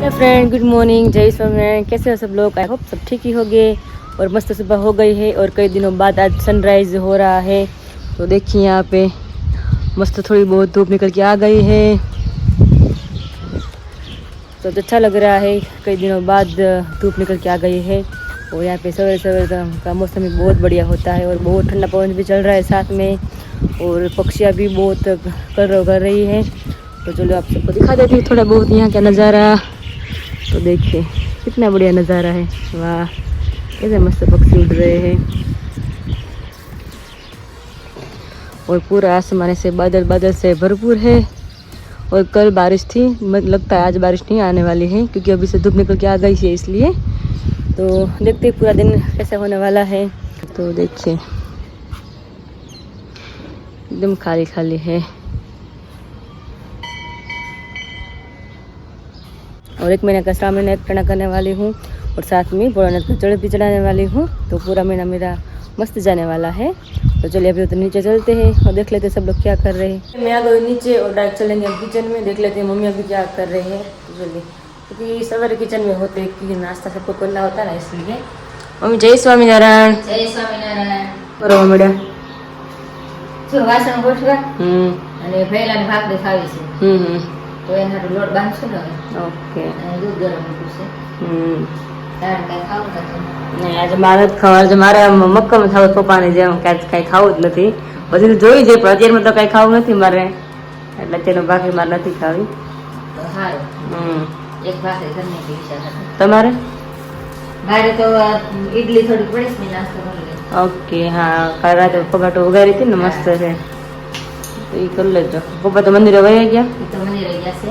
Friend good morning, जय स्वामीनारायण। कैसे हो सब लोग? आई होप सब ठीक ही होंगे। और मस्त सुबह हो गई है और कई दिनों बाद आज सनराइज हो रहा है। तो देखिए यहाँ पे मस्त थोड़ी बहुत धूप निकल के आ गई है, तो अच्छा लग रहा है। कई दिनों बाद धूप निकल के आ गई है और यहाँ पे सवेरे सवेरे का मौसम भी बहुत बढ़िया होता है और बहुत ठंडा पवन भी चल रहा है साथ में, और पक्षियाँ भी बहुत कर रही है। तो चलो आप सबको दिखा देती हूँ थोड़ा बहुत यहाँ का नज़ारा। तो देखिए कितना बढ़िया नज़ारा है, वाह कैसे मस्त पक्षी उड़ रहे हैं। और पूरा आसमान से बादल बादल से भरपूर है। और कल बारिश थी, मुझे लगता है आज बारिश नहीं आने वाली है क्योंकि अभी से धूप निकल के आ गई है, इसलिए। तो देखते हैं पूरा दिन कैसा होने वाला है। तो देखिए एकदम खाली खाली है। और 1 महीने का श्रावण एक टना करने वाली हूँ और साथ में भोलेनाथ का चढ़ भी चढ़ाने वाली हूँ। तो पूरा महीना मेरा मस्त जाने वाला है। तो चलिए अभी तो नीचे चलते हैं और देख लेते हैं सब लोग क्या कर रहे हैं। मैं आ गई नीचे और डायरेक्ट चलेंगे हम किचन में, देख लेते हैं मम्मी अभी क्या कर रहे हैं। तो चलिए, क्योंकि सवेरे किचन में होते कि नाश्ता सबको करना होता है ना, इसलिए। मम्मी जय स्वामीनारायण। जय स्वामीनारायण। बरोबर मैडम જો વાસણ ગોઠવા અને ભેલાની ભાખરી ખાવી છે, તો એના લોટ બાંધશું ને હવે. ઓકે. અને દૂધ ગરમ મૂક્યું છે. તારે કાંઈ ખાવું નથી? નહીં આજે મારે જ ખાવા, આજે મારે મક્કમ થાવ પપ્પાને જેમ કાંઈ ખાવું જ નથી. બધું જોઈ છે પણ અત્યારમાં તો કાંઈ ખાવું નથી મારે, એટલે અત્યારનો ભાખરી મારે નથી ખાવી. તો સારું, એક ભાખરી ઘરની પીસા. તમારે? મારે તો ઈડલી થોડીક પડીશ ને નાસ્તો કરી લે. ઓકે. હા કાલ રાતે પપ્પા તો ઉગાડી હતી ને, મસ્ત છે, તો એ કરી લેજો. પપ્પા તો મંદિરે વહી ગયા? એ તો મંદિરે ગયા છે.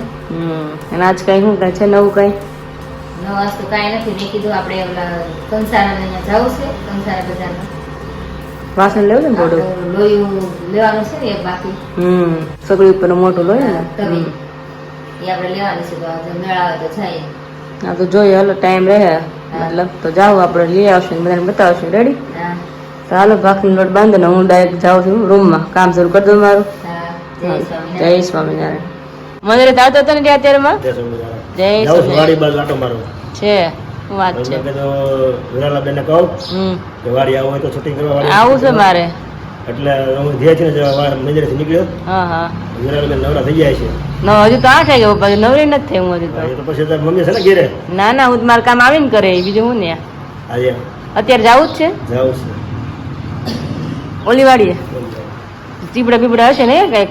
અને આજ કઈ શું કાંઈ છે નવું? કઈ નવું વસ્તુ કાંઈ નથી. મેં કીધું આપણે ઓલા કંસારા અહીંયા જવું છે, કંસારા બજારમાં વાસણ લેવું ને થોડું લોહી લેવાનું છે ને એક બાકી. સગડી ઉપર મોટું લોહી ને તવી એ આપણે લેવાનું છે. તો આજે મેળા આવે તો જાય. હા તો જોઈએ, હાલો ટાઈમ રહે મતલબ તો જાઓ, આપણે લઈ આવશું ને બધાને બતાવશું. રેડી? હા તો હાલો ભાખરી લોટ બાંધો ને હું ડાયરેક્ટ જાઉં છું રૂમમાં, કામ શરૂ કરી દઉં મારું. જય સ્વામિનારાયણ. મંદિરે તો આવતો હતો ને અત્યારમાં? જય સ્વામિનારાયણ. છે શું વાત છે? આવું છે મારે, એટલે હું ધીરે ધીરે મંદિરેથી નીકળ્યો. હા હા. નવરા થઈ જાય છે. હજુ તો 8 વાગે પપ્પા, નવરી નથી થઈ હું હજુ તો. પછી મમ્મી છે ને ઘેરે? ના ના, હું મારું કામ આવીને કરે, બીજું હું ને. આજે અત્યારે જવું જ છે. જાઉં છે ઓલી વાડીએ ચીપડા બીપડા હશે ને કઈક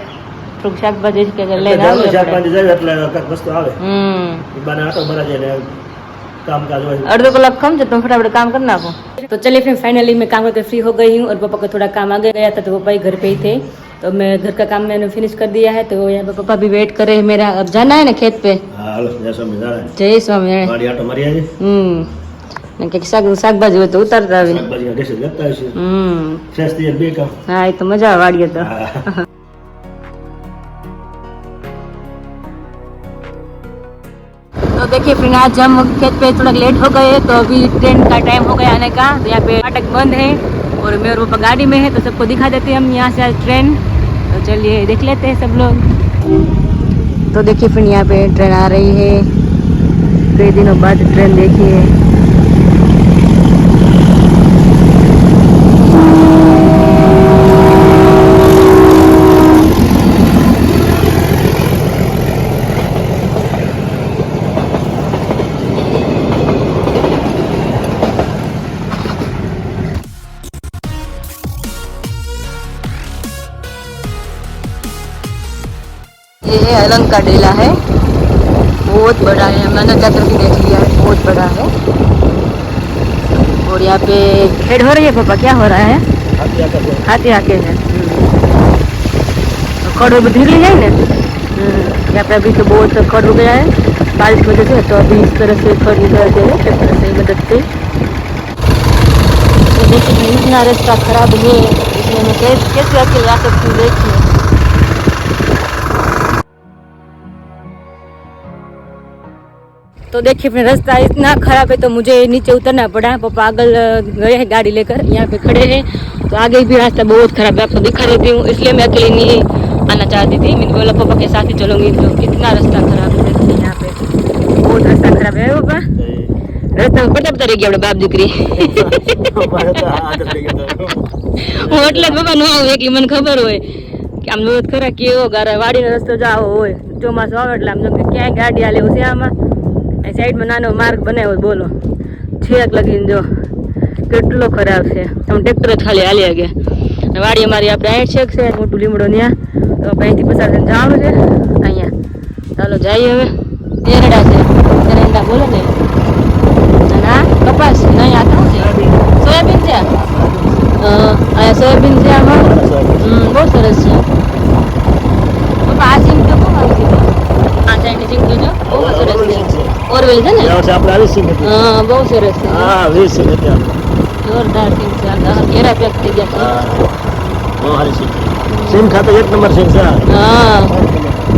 થોડુંક શાકભાજી કે લઈને આવીએ. શાકભાજી જાય એટલે કઈક વસ્તુ આવે. બાને આટો ભરા જાય ને कामकाज હોય. अड़धो कलाक कम तो तुम फटाफट काम करना को. तो चलिए फिर फाइनली मैं काम करके फ्री हो गई हूँ और पापा का थोड़ा काम आगे गया था, तो पापा ही घर पे ही थे, तो मैं घर का काम मैंने फिनिश कर दिया है। तो यहाँ पे पापा भी वेट कर रहे हैं मेरा, अब जाना है ना खेत पे. जय स्वामीनारायण. जय स्वामीनारायण. गाड़ी आटो मारी आजे. કે શાકભાજી હોય તો ઉતારતા આવીને શાકભાજી દેશી લેતા આવશે. ફ્રેશ થઈ બે કામ. હા એ તો મજા આવે વાડીએ તો. तो देखिए फिर आज हम खेत पे थोड़ा लेट हो गए, तो अभी ट्रेन का टाइम हो गया आने का, तो यहाँ पे फाटक बंद है और मैं और पापा गाड़ी में है, तो सबको दिखा देते हैं हम यहाँ से आज ट्रेन. तो चलिए देख लेते हैं सब लोग. तो देखिए फिर यहाँ पे ट्रेन आ रही है, कई दिनों बाद ट्रेन देखी है. ये है अलंग का डेला है, बहुत बड़ा है, मैंने जाकर के देख लिया है, बहुत बड़ा है. और यहाँ पे खेड़ हो रही है. पापा क्या हो रहा है? हाथी आके है. खड़ ढील है ना. यहाँ पे अभी तो बहुत खड़ हो गया है बारिश की वजह से, तो अभी इस तरह से खड़ निकलते हैं ट्रैक्टर से मदद से. तो देखिए इतना रास्ता खराब है, इसमें मैं कैसे आके जा सकती हूँ. देखिए तो देखिए फिर रास्ता इतना खराब है तो मुझे नीचे उतरना पड़ा. पापा आगे गए हैं गाड़ी लेकर, यहाँ पे खड़े हैं. तो आगे भी रास्ता बहुत खराब है, आपको दिखा देती हूँ, इसलिए मैं अकेले नहीं आना चाहती थी. मैंने बोला पापा के साथ ही चलूंगी. तो कितना रास्ता खराब है, देखिए यहाँ पे बहुत रास्ता રસ્તામાં પડતા પડતા રહી ગયા આપણે બાપ દીકરી. મારે તો આદત થઈ ગઈ તો. હું એટલે જ પપ્પા નો આવું એકલી, મને ખબર હોય કે આમ રોજ ખરા કેવો ગારા વાડીનો રસ્તો જાવો હોય, ચોમાસું આવે એટલે આમ કે ક્યાંય ગાડી હાલે એવું છે આમાં. અહીં સાઈડમાં નાનો માર્ગ બનાવ્યો બોલો, છેક લગીને જો કેટલો ખરાબ છે. આમ ટ્રેક્ટર જ ખાલી હાલી ગયા. વાડી અમારી આપણે અહીં છેક છે મોટું લીમડો ત્યાં, તો આપણે અહીંથી પસાર થઈને જવાનું છે અહીંયા. ચાલો જઈએ હવે. એરડા છે, એરંડા બોલે ને. અને આ કપાસ નહીં, આ શું છે? સોયાબીન છે. અહીંયા સોયાબીન છે આમાં. બહુ સરસ છે. પપ્પા આ સિંગ તો બહુ આવી ગયું. આ સાઈડ સિંગ તો જો બહુ સરસ છે. ઓરવેલ છે ને? આપણે આવી સિંગ હતી. હા બહુ સરસ છે. હા 20 સિંગ હતી આપણે. જોરદાર સિંગ છે. આ ઘેરા પેક થઈ ગયા હા બહુ સારી સિંગ. સિંગ ખાતે 1 નંબર સિંગ છે. હા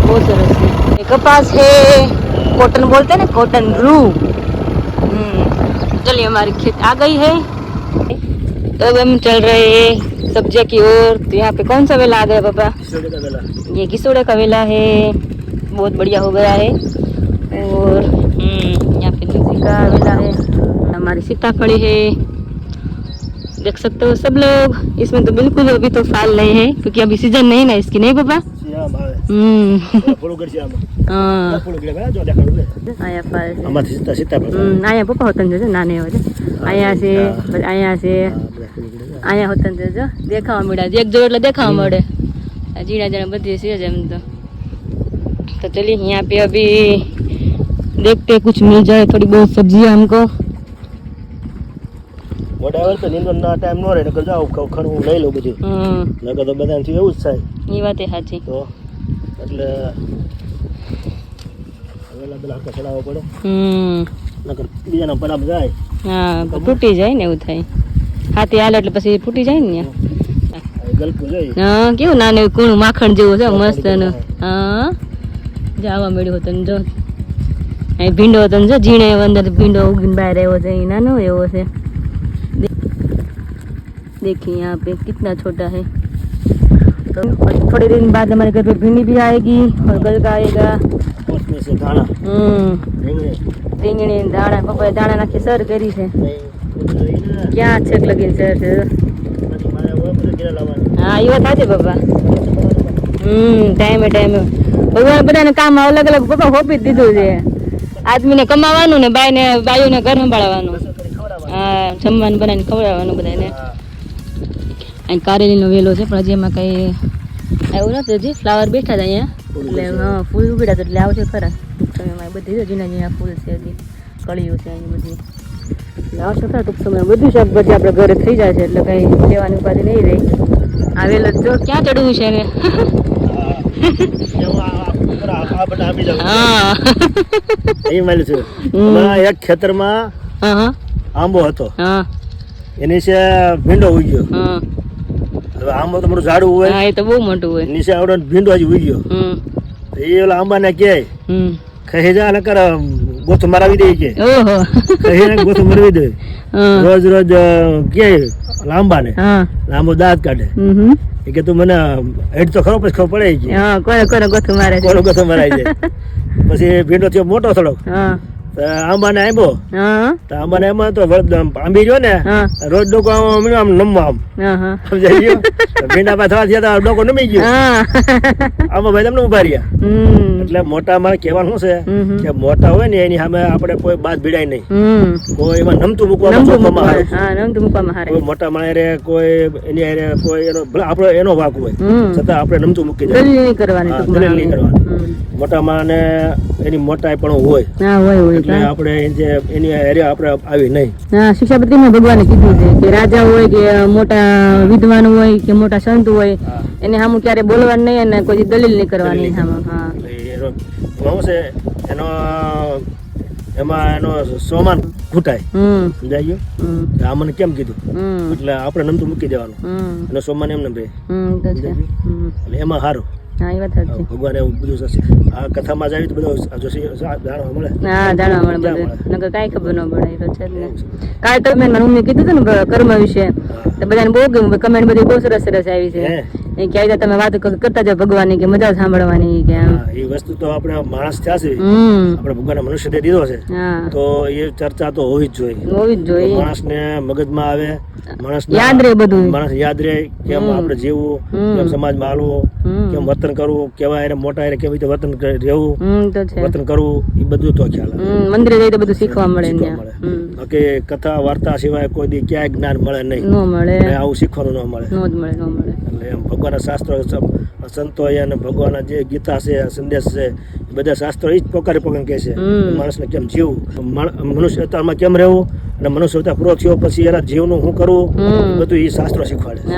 બહુ સરસ है. ये कपास है, कॉटन बोलते हैं ना, कॉटन रू. चलिए हमारी खेत आ गई है. तो अब हम चल रहे हैं सब्जियां की ओर. तो यहाँ पे कौन सा वेला आ गया पापा? ये किसोड़े का वेला है. बहुत बढ़िया हो गया है. और यहाँ पे लीची का वेला है. हमारी सीताफड़ी है, देख सकते हो सब लोग. इसमें तो बिल्कुल अभी तो फल नहीं है क्योंकि अभी सीजन नहीं ना इसकी, नहीं पापा? અહીંયા પપ્પા હોતન છે નાને હોય અહીંયા છે, અહીંયા છે, અહીંયા હોતન છે જો દેખાવા મળે. એક જોડ એટલે દેખાવા મળે. जीना जना बदी से एम तो चलिए यहाँ पे अभी देखते कुछ मिल जाए थोड़ी बहुत सब्जी हमको. વડાવર તો નીંદર ના ટાઈમ નો રહે નકર જાવ ખરું લઈ લઉં બધું. નકર તો બધાને થી એવું જ થાય. એ વાત સાચી. તો એટલે વેલા બેલા હરકા ચડાવવો પડે. નકર બીજાના પરામ જાય. હા તૂટી જાય ને એવું થાય. હાથી હાલે એટલે પછી ફૂટી જાય ને. ગલકું જોઈએ. હા કેવું નાનું કૂણું માખણ જેવું છે મસ્ત. હા જાવા મળ્યું હતું જો. અહીં ભીંડો હતો જો ઝીણે અંદર ભીંડો ઉગીને બહાર આવ્યો છે. અહીં નાનો એવો છે. देखिए यहाँ पे कितना छोटा है. तो थोड़े दिन बाद हमारे घर पे भिंडी भी आएगी और गलका आएगा. उसमें से दाना રીંગણી દાણા પપ્પાએ દાણા નાખી સર કરી છે. ક્યાં છેક લગીને સર છે. હા એ વાત સાચી પપ્પા. ટાઈમે ટાઈમે ભગવાન બધાને કામ અલગ અલગ પપ્પા હોપી જ દીધું છે. આદમીને કમાવાનું ને બાયુને ઘર સંભાળવાનું. હા જમવાનું બનાવીને ખવડાવવાનું બધાને. અહીં કારેલીનો વેલો છે પણ હજી એમાં કંઈ આવ્યું નથી. હજી ફ્લાવર બેઠા હતા અહીંયા એટલે હા ફૂલ ઉગડ્યા હતા એટલે આવશે ખરા. એમાં બધી ઝીણા ઝીણા ફૂલ છે હજી કળીઓ છે અહીં બધી એટલે આવશે ખરા ટૂંક સમય. બધું શાકભાજી આપણે ઘરે થઈ જાય છે એટલે કંઈ લેવાની ઉપાધિ નહીં રહી. આ વેલો જો ક્યાં ચડવું છે ને. હા એ મળ્યું છે. એક ખેતરમાં આંબો હતો. હા નીચે ભીંડો ઉગ્યો. હવે આંબો તો મોટું ઝાડું હોય. હા એ તો બહુ મોટું હોય. નીચે આવડો ભીંડો હજી ઉગ્યો. એ ઓલા આંબાને કહે ખહી જા નકર ગોથું મરાવી દે કે. ઓહો ખહી ગોથું મરાવી દે. રોજ રોજ કે લાંબાને લાંબો દાંત કાઢે. એ કે તું મને હેડ તો ખરો પછી ખબર પડે કે હા કોને કોને ગોથું મારે છે. કોનો ગોથું મરાય છે. પછી ભીંડો થયો મોટો થોડોક. આંબાને આંબો તો આંબાને એમાં તો આંબી જો ને રોજ ડોકો આમ નમવા આમ સમજાઈ ગયો. ભીંડા પાસે થવા થયા ડોકો નમી ગયો. આમાં ભાઈ તમને ઉભા રહ્યા. એટલે મોટામાં કહેવાનું શું છે કે મોટા હોય ને એની સામે આપણે કોઈ બાદ ભીડાય નહીં. કોઈ એમાં નમતું મૂકવામાં કોઈ મોટા માણસ કોઈ એની હારે કોઈ એનો આપણો એનો વાક હોય છતાં આપણે નમતું મૂકી દલીલ નહીં કરવાની. મોટા માણસ એની મોટાઈ પણ હોય એટલે આપણે એની હારે આપણે આવી નહીં. હા શિક્ષાપત્રીમાં ભગવાને કીધું છે કે રાજા હોય કે મોટા વિદ્વાન હોય કે મોટા સંત હોય એને સામું ક્યારે બોલવાનું નહીં અને કોઈ દલીલ નહીં કરવાની. હા શું છે એનો એમાં એનો સોમાન ઘૂંટાય. સમજાય ગયો. આ મને કેમ કીધું એટલે આપણે નમતું મૂકી દેવાનું. એનો સોમાન એમને ભાઈ એટલે એમાં સારું. ભગવાન એવું બધું આ કથામાં જ આવી તો બધું જાણવા મળે. હા જાણવા મળે બધું. નકર કાંઈ ખબર ન પડે. એ તો છે જ ને. કાલે તો મેં મારી મમ્મી કીધું હતું ને કર્મ વિશે તો બધાને બહુ ગમ્યું. કમેન્ટ બધી બહુ સરસ સરસ આવી છે. એ ક્યાંય તમે વાત કરતા જાવ ભગવાનની કે મજા સાંભળવાની કે આમ એ વસ્તુ તો આપણે માણસ થયા છે, હમ આપણે ભગવાન મનુષ્ય દે દીધો છે, હા તો એ ચર્ચા તો હોવી જ જોઈએ. હોવી જ જોઈએ. માણસને મગજમાં આવે, માણસ યાદ રહે બધું, માણસ યાદ રહે કેમ આપણે જીવવું, કેમ સમાજમાં હાલવું, કેમ વર્તન કરવું, કેવા એને મોટા એને કેવી રીતે વર્તન રહેવું, તો છે વર્તન કરવું, એ બધું તો ખ્યાલ આવે. મંદિરે જઈએ તો બધું શીખવા મળે ને. બાકી કથા વાર્તા સિવાય કોઈ દી ક્યાંય જ્ઞાન મળે નહીં, ન મળે, આવું શીખવાનું ન મળે, ન જ મળે, ન મળે. એટલે એમ ભગવાનના શાસ્ત્રો, સંતો અને ભગવાનના જે ગીતા છે, સંદેશ છે, એ બધા શાસ્ત્રો એ જ પોકારે પોકારે કહે છે માણસને કેમ જીવવું, મનુષ્ય અવતારમાં કેમ રહેવું, અને મનુષ્ય અવતાર પૂરો થયો પછી એના જીવનું શું કરવું, બધું એ શાસ્ત્રો શીખવાડે છે.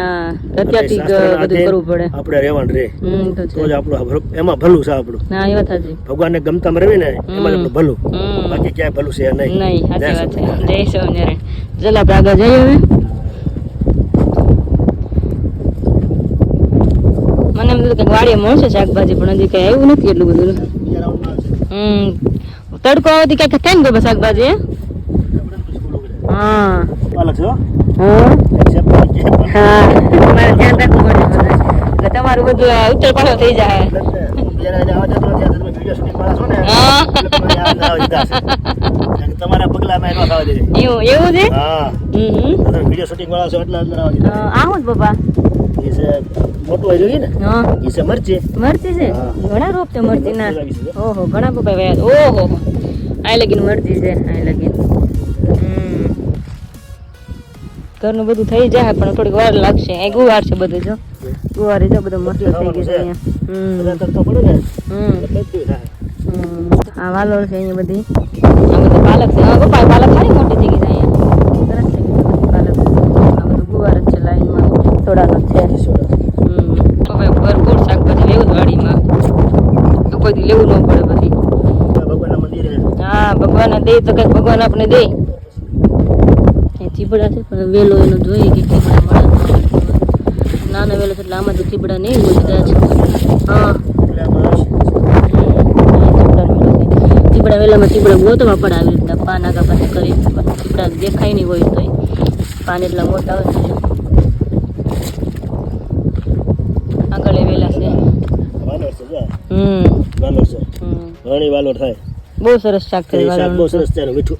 આપણે રહેવાનું રહે તો જ આપણું એમાં ભલું છે. આપણું ભગવાનને ગમતામાં રહી ને એમાં જ આપણું ભલું, બાકી ક્યાંય ભલું છે નહીં. જય સ્વામિનારાયણ. ચાલો આપણે આગળ જઈએ હવે. મને એમ થયું કે વાડીએ મળશે શાકભાજી, પણ હજી કઈ આવ્યું નથી એટલું બધું. તડકો આવતી કઈક થાય ને બાબા શાકભાજી. હા પાલક છો? હા તમારે ધ્યાન રાખવું પડે એટલે તમારું બધું ઉત્તર પાછો થઈ જાય. તમારા પગલામાં એનો થવા દે. એવું છે? હા વિડિયો શૂટિંગ વાળા છો એટલે અંદર આવવા દીધા. આવું જ બાપા. એ છે મોટું હોય જોઈએ ને. હા એ છે મરચી. મરચી છે? ઘણા રોપ છે મરચી ના. ઓહો ઘણા પપ્પા વ્યા. ઓહો આ લગીન મરચી છે, આ લગીન. ઘરનું બધું થઈ જાય પણ થોડીક વાર લાગશે. એ ગુવાર છે બધું, જો ગુવાર જો બધું મસ્ત થઈ ગયું છે અહીંયા. આ વાલોળ છે અહીંયા બધી. આ બધું પાલક છે. હા પપ્પા પાલક સારી મોટી થઈ ગઈ છે અહીંયા. સરસ થઈ ગઈ પાલક. આ બધું ગુવાર જ છે લાઈનમાં, થોડાનો છે. પપ્પા ભરપૂર શાકભાજી લેવું જ વાડીમાં, તો કોઈ દી લેવું ન પડે પછી. ભગવાનના મંદિરે. હા ભગવાન દે તો કઈક ભગવાન આપણે દે. ચીબડા છે પણ વેલો એનો જોઈએ કે ચીબડા મળે. નાના વેલો એટલે આમાં તો ચીબડા નહીં હોય કદાચ. હા ચીબડા વેલામાં ચીબડા ગોતવા પડે આવી રીતના પાન આગા પાછળ કરી. ચીબડા દેખાય નહીં હોય તો પાન એટલા મોટા હોય. આગળ એ વેલા છે. ઘણી વાલોર થાય. બહુ સરસ શાક થાય. બહુ સરસ છે મીઠું.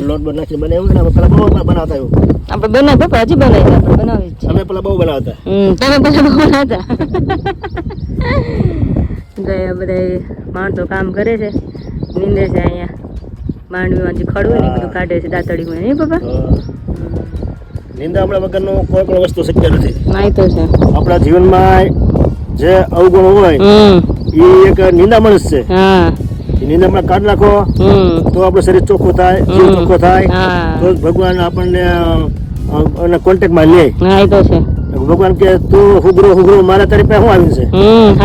લોટ બોટ નાખી બને એવું ને પેલા બહુ બનાવતા એવું. આપણે બનાવી પપ્પા હજી બનાવી આપણે બનાવી છે. અમે પેલા બહુ બનાવતા. તમે પેલા બહુ બનાવતા. બધા માણસો કામ કરે છે, નીંદે છે અહીંયા માંડવીમાંથી ખડવું ને બધું કાઢે છે દાંતડીમાં, નહીં પપ્પા? નિંદા વગરનું કોઈ પણ વસ્તુ શક્ય નથી. ના તો છે. આપણા જીવનમાં જે અવગુણ હોય એ એક નિંદામણ છે. હા નિંદામણ કાઢી નાખો તો આપણું શરીર ચોખ્ખું થાય, જીવ ચોખ્ખો થાય, તો ભગવાન આપણને કોન્ટેક્ટમાં લે. હા એ તો છે. ભગવાન કે તું હુગરો મારા તારી પાસે શું આવ્યું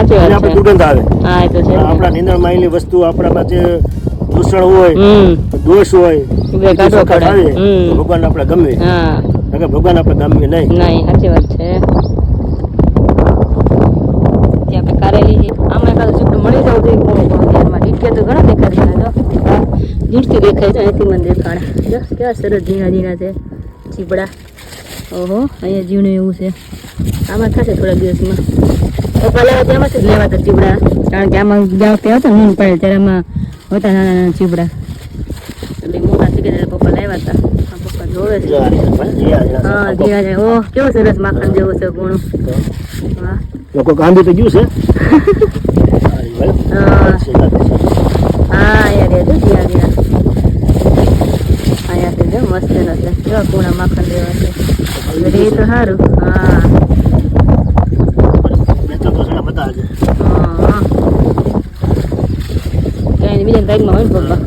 છે, આપણે દુર્ગંધ આવે. આપણા નિંદણ માં વસ્તુ આપણા પાસે દૂષણ હોય, દોષ હોય, ભગવાન આપણે ગમે. ભગવાન આપણે ગમે નહીં. સાચી વાત છે. ત્યાં કારેલી છે, આમાં એકાદ ચીપડું મળી જવું જોઈએ. ડીટકે તો ઘણા દેખાય છે. જીટથી દેખાય છે, અહીંથી મને દેખાડે. જો કેવા સરસ ઝીણા ઝીણા છે ચીપડા. ઓહો અહીંયા ઝીણું એવું છે. આમાં થશે થોડા દિવસમાં. પપ્પા લેવા ત્યાંમાંથી જ લેવાતા ચીપડા, કારણ કે આમાં ત્યાં હતા ઊન પડે ત્યારે આમાં હતા નાના નાના ચીપડા. એટલે મોટા થઈ ગયા પપ્પા લાવ્યા હતા. પપ્પા જોવે છે. હા ઝીણા ઝીણા. ઓહ કેવું સરસ માખણ જેવું છે ગુણું. વાહ લોકો કાંદી તો ગયું છે. હા યાર યાર ઝીણા ઝીણા અહીંયાથી જો મસ્ત નથી. જો કુણા માખણ જેવા છે. એ તો સારું. હા ક્યાંય બીજા ટાઈમમાં હોય ને પપ્પા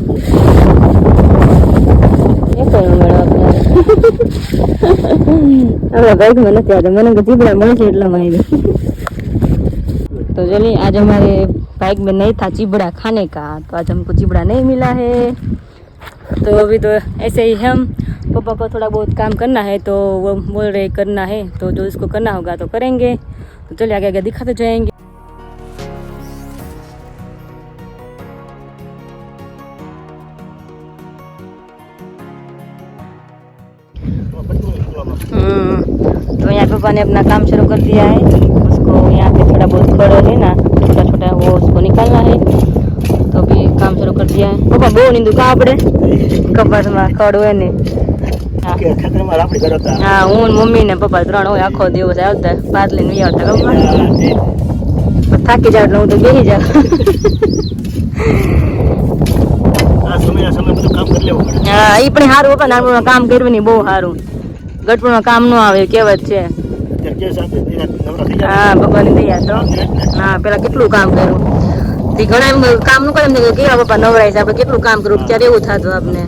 એ કોઈ મેળવા આપણા બાઈકમાં નથી આવતા. મને ચીબડા મળશે એટલામાં આવી. तो चलिए आज हमारे बाइक में नहीं था चिबड़ा खाने का, तो आज हमको चिबड़ा नहीं मिला है. तो अभी तो ऐसे ही हम पापा को थोड़ा बहुत काम करना है, तो वो बोल रहे करना है, तो जो इसको करना होगा तो करेंगे. तो चलिए आगे आगे दिखाते जाएंगे. तो यहाँ पापा ने अपना काम शुरू कर दिया है। उसको यहाँ पे थोड़ा बहुत खड़ है ना, छोटा छोटा वो उसको निकालना है। तो अभी काम शुरू कर दिया है। पापा बो नींदू कहाँ पड़े कपास में खड़ हुए ने। हाँ हूँ मम्मी ने पप्पा 3 હોય આખો દિવસ આવતા ભાત લઈને આવતા થાકી જાવ એટલે હું તો બેસી જાઉં। હા એ પણ સારું પપ્પા નાનપણમાં કામ કર્યું નહીં બહુ સારું ગટપણમાં કામ ન આવે કહેવત છે। હા ભગવાનની દયા તો હા પેલા કેટલું કામ કર્યું તે ઘણા એમ કામ નું કરે એમ કેવા પપ્પા નવરાય છે આપણે કેટલું કામ કર્યું ત્યારે એવું થતું આપને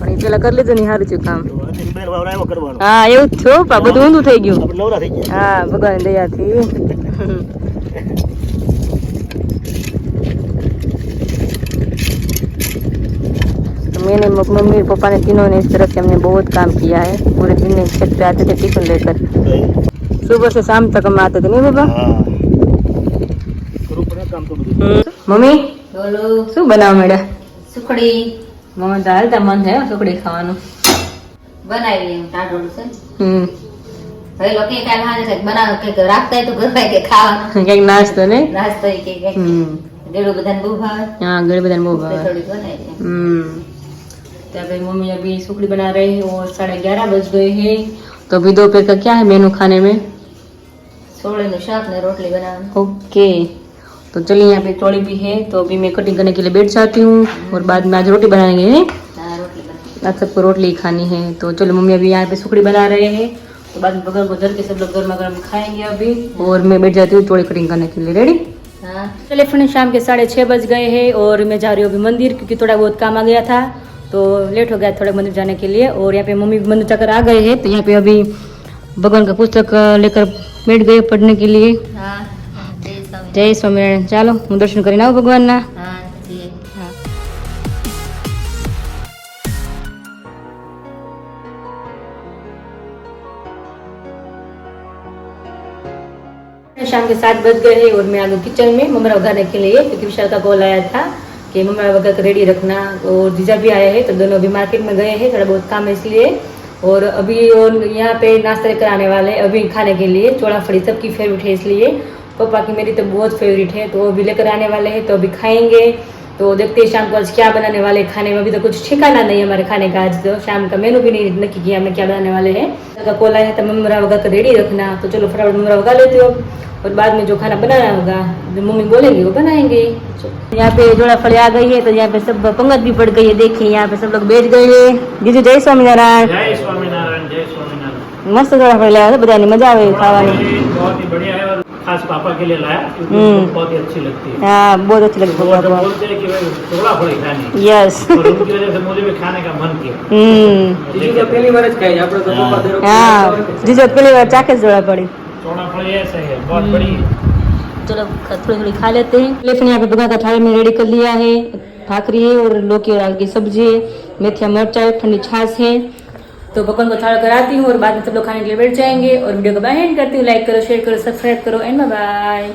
પણ એ પેલા કરી લીધું ને સારું થયું કામ। હા એવું જ થયું પા બધું ઊંધું થઈ ગયું। હા ભગવાનની દયાથી। मैंने मम्मी पापा ने तीनों ने इस तरह से हमने बहुत काम किया है। पूरे दिन में खेत पे आते थे टिफिन लेकर, सुबह से शाम तक हम आते थे नहीं पापा। मम्मी બોલો શું બનાવ મેડા સુખડી મમ્મી તો હાલતા મન થાય સુખડી ખાવાનું। બનાવી એમ ટાઢોળું છે ભાઈ લોકો કાલ હાજર છે બનાવ કે રાખતા હોય તો ઘરમાં કે ખાવાનું કઈક નાસ્તો ને નાસ્તો કે ગળું બધાને બહુ ભાવે। हाँ गड़े बदन वो થોડી બનાવી દે। तो अभी मम्मी अभी सुखड़ी बना रहे हैं और 11:30 बज गए हैं। तो अभी दोपहर का क्या है मेनू खाने में? છોળીનું શાક ને રોટલી બનાવવાની। ओके तो चलिए यहाँ पे चौड़ी भी है तो अभी मैं कटिंग करने के लिए बैठ जाती हूँ और बाद में आज रोटी बनाएंगे हैं। હા રોટલી બનાવવાની। आज सबको रोटी खानी है तो चलो मम्मी अभी यहाँ पे सुखड़ी बना रहे हैं तो बाद में बगल को जल के सब लोग गर्मा गर्म खाएंगे अभी और मैं बैठ जाती हूँ चौड़ी कटिंग करने के लिए। रेडी? हाँ चलिए फ्रेंड शाम के 6:30 बज गए हैं और मैं जा रही हूँ अभी मंदिर क्योंकि थोड़ा बहुत काम आ गया था तो लेट हो गया थोड़ा मंदिर जाने के लिए। और यहाँ पे मम्मी मंदिर जाकर आ गए हैं तो यहाँ पे अभी भगवान का पुस्तक लेकर बैठ गए पढ़ने के लिए। હા જય સ્વામી। जय स्वामीनारायण। चलो હું દર્શન કરીને આવું ભગવાનના। હા જી हाँ शाम के 7 बज गए हैं और मैं आ गई किचन में ममरा उगाने के लिए क्योंकि विशाल का कॉल आया था कि ममरा वगैरह का रेडी रखना। और जीजा भी आए हैं तो दोनों अभी मार्केट में गए हैं थोड़ा बहुत काम है इसलिए। और अभी और यहाँ पे नाश्ता लेकर आने वाले हैं अभी खाने के लिए। चौड़ा फड़ी सबकी फेवरेट है इसलिए पापा की मेरी तो बहुत फेवरेट है तो अभी लेकर आने वाले हैं तो अभी खाएंगे। तो देखते हैं शाम को आज क्या बनाने वाले खाने में। अभी तो कुछ ठिकाना नहीं है हमारे खाने का। आज तो शाम का मेनू भी नहीं नक्की किया हमने क्या बनाने वाले हैं। का कॉल आया था ममरा वगैरह का रेडी रखना तो चलो फटाफट ममरा उगा लेते हो और बाद में जो खाना बनाना होगा जो मम्मी बोलेंगे वो बनाएंगे। यहाँ पे जोड़ा फड़ी आ गई है तो यहाँ पे सब पंगत भी पड़ गई है। देखिए यहाँ पे सब लोग बैठ गए हैं। जीजू जय स्वामीनारायण। जय स्वामीनारायण जय स्वामीनारायण। मस्त जोड़ा फड़ी लाया था बधाई मजा आवे खावानी। बहुत ही बढ़िया है और खास पापा के लिए लाया क्योंकि उनको बहुत ही अच्छी लगती है। हाँ बहुत अच्छी लगी वो पापा तो को। बोलते हैं कि भाई थोड़ा फड़ी खानी यस और उनकी वजह से मुझे भी खाने का मन किया। जीजू पहली बार खाई આપણે તો પપ્પા દેરો हाँ जीजू पहली बार चाके से जोड़ा पड़ी। थोड़ा फड़ी ऐसा है बहुत बड़ी। चलो थोड़ी थोड़ी खा लेते हैं। लेकिन यहाँ पे भगवान का थाली में रेडी कर लिया है। भाखरी है और लौकी और आलू की सब्जी है, मेथिया मिर्चा है, ठंडी छाछ है। तो भगवान को थाल कराती हूँ और बाद में सब लोग खाने के लिए बैठ जाएंगे। और वीडियो को बाय एंड करती हूँ। लाइक करो शेयर करो सब्सक्राइब करो एंड बाय बाय।